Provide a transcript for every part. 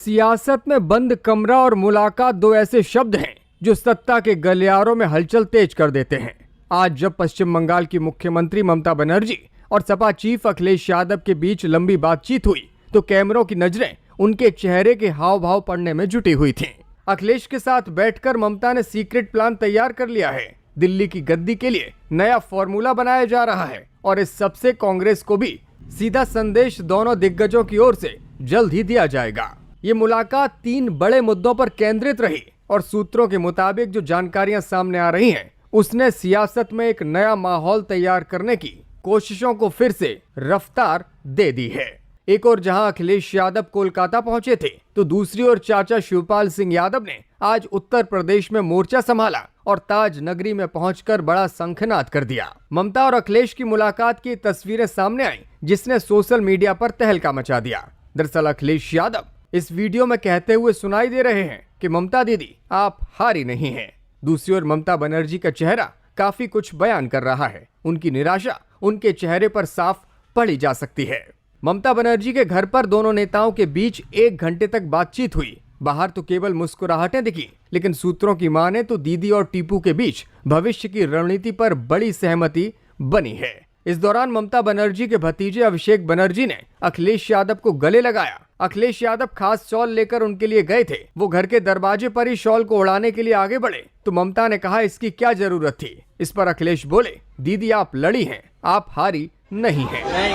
सियासत में बंद कमरा और मुलाकात दो ऐसे शब्द हैं जो सत्ता के गलियारों में हलचल तेज कर देते हैं। आज जब पश्चिम बंगाल की मुख्यमंत्री ममता बनर्जी और सपा चीफ अखिलेश यादव के बीच लंबी बातचीत हुई तो कैमरों की नजरें उनके चेहरे के हाव भाव पढ़ने में जुटी हुई थीं। अखिलेश के साथ बैठकर ममता ने सीक्रेट प्लान तैयार कर लिया है। दिल्ली की गद्दी के लिए नया फॉर्मूला बनाया जा रहा है और इस सबसे कांग्रेस को भी सीधा संदेश दोनों दिग्गजों की ओर से जल्द ही दिया जाएगा। ये मुलाकात 3 बड़े मुद्दों पर केंद्रित रही और सूत्रों के मुताबिक जो जानकारियां सामने आ रही हैं, उसने सियासत में एक नया माहौल तैयार करने की कोशिशों को फिर से रफ्तार दे दी है। एक और जहां अखिलेश यादव कोलकाता पहुंचे थे तो दूसरी ओर चाचा शिवपाल सिंह यादव ने आज उत्तर प्रदेश में मोर्चा संभाला और ताज नगरी में पहुंचकर बड़ा शंखनाद कर दिया। ममता और अखिलेश की मुलाकात की तस्वीरें सामने आई जिसने सोशल मीडिया पर तहलका मचा दिया। दरअसल अखिलेश यादव इस वीडियो में कहते हुए सुनाई दे रहे हैं कि ममता दीदी आप हारी नहीं हैं। दूसरी ओर ममता बनर्जी का चेहरा काफी कुछ बयान कर रहा है। उनकी निराशा उनके चेहरे पर साफ पढ़ी जा सकती है। ममता बनर्जी के घर पर दोनों नेताओं के बीच 1 घंटे तक बातचीत हुई। बाहर तो केवल मुस्कुराहटें दिखी, लेकिन सूत्रों की माने तो दीदी और टीपू के बीच भविष्य की रणनीति पर बड़ी सहमति बनी है। इस दौरान ममता बनर्जी के भतीजे अभिषेक बनर्जी ने अखिलेश यादव को गले लगाया। अखिलेश यादव खास शॉल लेकर उनके लिए गए थे। वो घर के दरवाजे पर ही शॉल को उड़ाने के लिए आगे बढ़े तो ममता ने कहा इसकी क्या जरूरत थी। इस पर अखिलेश बोले दीदी आप लड़ी हैं, आप हारी नहीं हैं। नहीं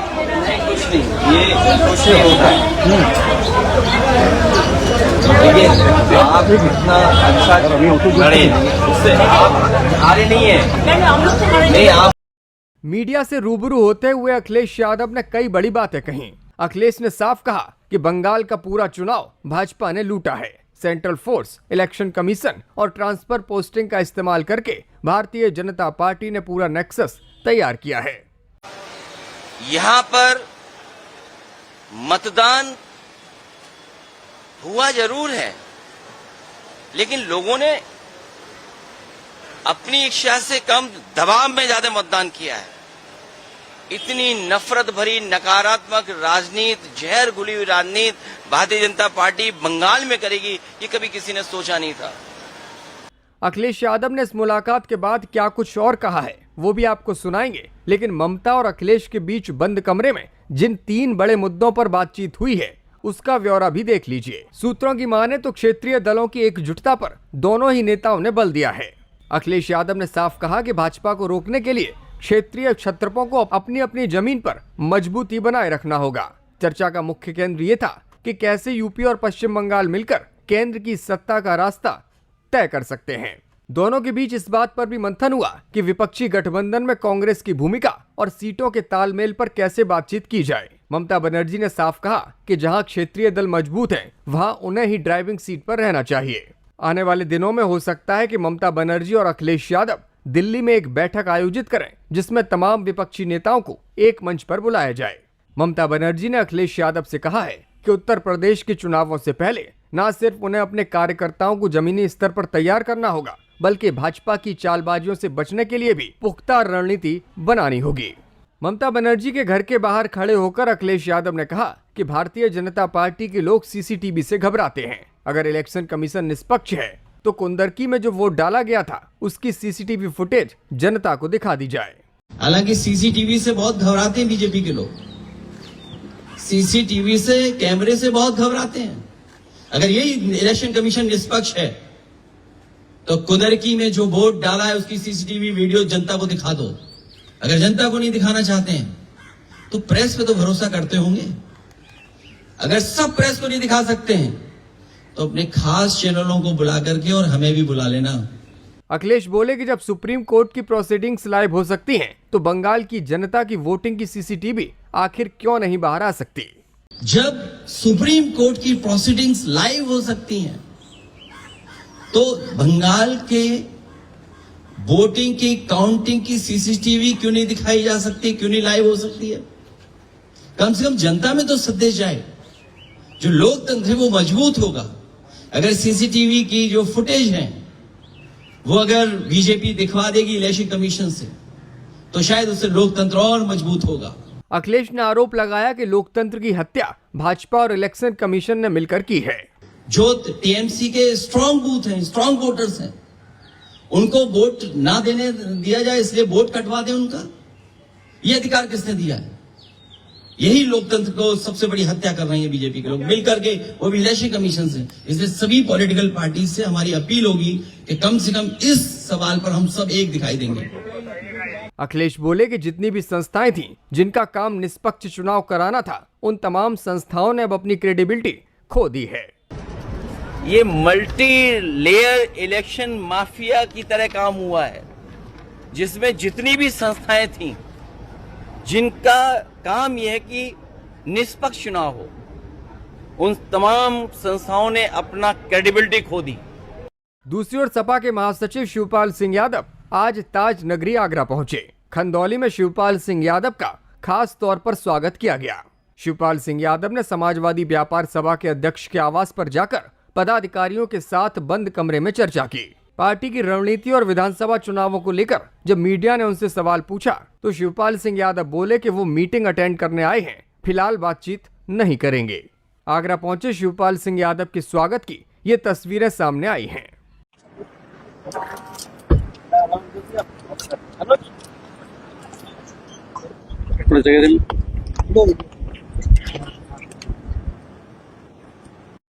कुछ नहीं, ये कुछ नहीं होता है। आप इतना अच्छा लड़े, उससे आप हारे नहीं है। नहीं आप मीडिया से रूबरू होते हुए अखिलेश यादव ने कई बड़ी बातें कही। अखिलेश ने साफ कहा कि बंगाल का पूरा चुनाव भाजपा ने लूटा है। सेंट्रल फोर्स, इलेक्शन कमीशन और ट्रांसफर पोस्टिंग का इस्तेमाल करके भारतीय जनता पार्टी ने पूरा नेक्सस तैयार किया है। यहाँ पर मतदान हुआ जरूर है, लेकिन लोगों ने अपनी इच्छा से कम दबाव में ज्यादा मतदान किया है। इतनी नफरत भरी नकारात्मक राजनीति, जहर घुली हुई राजनीति भारतीय जनता पार्टी बंगाल में करेगी, ये कभी किसी ने सोचा नहीं था। अखिलेश यादव ने इस मुलाकात के बाद क्या कुछ और कहा है वो भी आपको सुनाएंगे, लेकिन ममता और अखिलेश के बीच बंद कमरे में जिन 3 बड़े मुद्दों पर बातचीत हुई है उसका ब्यौरा भी देख लीजिए। सूत्रों की माने तो क्षेत्रीय दलों की एकजुटता पर दोनों ही नेताओं ने बल दिया है। अखिलेश यादव ने साफ कहा कि भाजपा को रोकने के लिए क्षेत्रीय क्षत्रपों को अपनी अपनी जमीन पर मजबूती बनाए रखना होगा। चर्चा का मुख्य केंद्र ये था कि कैसे यूपी और पश्चिम बंगाल मिलकर केंद्र की सत्ता का रास्ता तय कर सकते हैं। दोनों के बीच इस बात पर भी मंथन हुआ कि विपक्षी गठबंधन में कांग्रेस की भूमिका और सीटों के तालमेल पर कैसे बातचीत की जाए। ममता बनर्जी ने साफ कहा कि जहां क्षेत्रीय दल मजबूत हैं, वहां उन्हें ही ड्राइविंग सीट पर रहना चाहिए। आने वाले दिनों में हो सकता है कि ममता बनर्जी और अखिलेश यादव दिल्ली में एक बैठक आयोजित करें जिसमें तमाम विपक्षी नेताओं को एक मंच पर बुलाया जाए। ममता बनर्जी ने अखिलेश यादव से कहा है कि उत्तर प्रदेश के चुनावों से पहले न सिर्फ उन्हें अपने कार्यकर्ताओं को जमीनी स्तर पर तैयार करना होगा, बल्कि भाजपा की चालबाजियों से बचने के लिए भी पुख्ता रणनीति बनानी होगी। ममता बनर्जी के घर के बाहर खड़े होकर अखिलेश यादव ने कहा कि भारतीय जनता पार्टी के लोग सीसीटीवी से घबराते हैं। अगर इलेक्शन कमीशन निष्पक्ष है तो कुंदरकी में जो वोट डाला गया था उसकी सीसीटीवी फुटेज जनता को दिखा दी जाए। हालांकि सीसीटीवी से बहुत घबराते हैं बीजेपी के लोग, सीसीटीवी से, कैमरे से बहुत घबराते हैं। अगर यही इलेक्शन कमीशन निष्पक्ष है तो कुंदरकी में जो वोट डाला है उसकी सीसीटीवी वीडियो जनता को दिखा दो। अगर जनता को नहीं दिखाना चाहते हैं तो प्रेस पे तो भरोसा करते होंगे। अगर सब प्रेस को नहीं दिखा सकते हैं तो अपने खास चैनलों को बुला करके और हमें भी बुला लेना। अखिलेश बोले कि जब सुप्रीम कोर्ट की प्रोसीडिंग्स लाइव हो सकती हैं, तो बंगाल की जनता की वोटिंग की सीसीटीवी आखिर क्यों नहीं बाहर आ सकती। जब सुप्रीम कोर्ट की प्रोसीडिंग्स लाइव हो सकती हैं तो बंगाल के वोटिंग की काउंटिंग की सीसीटीवी क्यों नहीं दिखाई जा सकती, क्यों नहीं लाइव हो सकती है। कम से कम जनता में तो संदेश जाए, जो लोकतंत्र है वो मजबूत होगा। अगर सीसीटीवी की जो फुटेज है वो अगर बीजेपी दिखवा देगी इलेक्शन कमीशन से तो शायद उससे लोकतंत्र और मजबूत होगा। अखिलेश ने आरोप लगाया कि लोकतंत्र की हत्या भाजपा और इलेक्शन कमीशन ने मिलकर की है। जो टीएमसी के स्ट्रांग बूथ हैं, स्ट्रांग वोटर्स हैं, उनको वोट ना देने दिया जाए, इसलिए वोट कटवा दें उनका। ये अधिकार किसने दिया है? यही लोकतंत्र को सबसे बड़ी हत्या कर रहे हैं बीजेपी के लोग मिलकर के, वो भी इलेक्शन कमीशन से। इसलिए सभी पॉलिटिकल पार्टी से हमारी अपील होगी कि कम से कम इस सवाल पर हम सब एक दिखाई देंगे। अखिलेश बोले कि जितनी भी संस्थाएं थीं जिनका काम निष्पक्ष चुनाव कराना था, उन तमाम संस्थाओं ने अब अपनी क्रेडिबिलिटी खो दी है। ये मल्टी लेयर इलेक्शन माफिया की तरह काम हुआ है, जिसमें जितनी भी संस्थाएं थीं जिनका काम यह है कि निष्पक्ष चुनाव हो, उन तमाम संस्थाओं ने अपना क्रेडिबिलिटी खो दी। दूसरी ओर सपा के महासचिव शिवपाल सिंह यादव आज ताज नगरी आगरा पहुंचे। खंदौली में शिवपाल सिंह यादव का खास तौर पर स्वागत किया गया। शिवपाल सिंह यादव ने समाजवादी व्यापार सभा के अध्यक्ष के आवास पर जाकर पदाधिकारियों के साथ बंद कमरे में चर्चा की। पार्टी की रणनीति और विधानसभा चुनावों को लेकर जब मीडिया ने उनसे सवाल पूछा तो शिवपाल सिंह यादव बोले कि वो मीटिंग अटेंड करने आए हैं, फिलहाल बातचीत नहीं करेंगे। आगरा पहुंचे शिवपाल सिंह यादव के स्वागत की ये तस्वीरें सामने आई हैं। थोड़ा जगह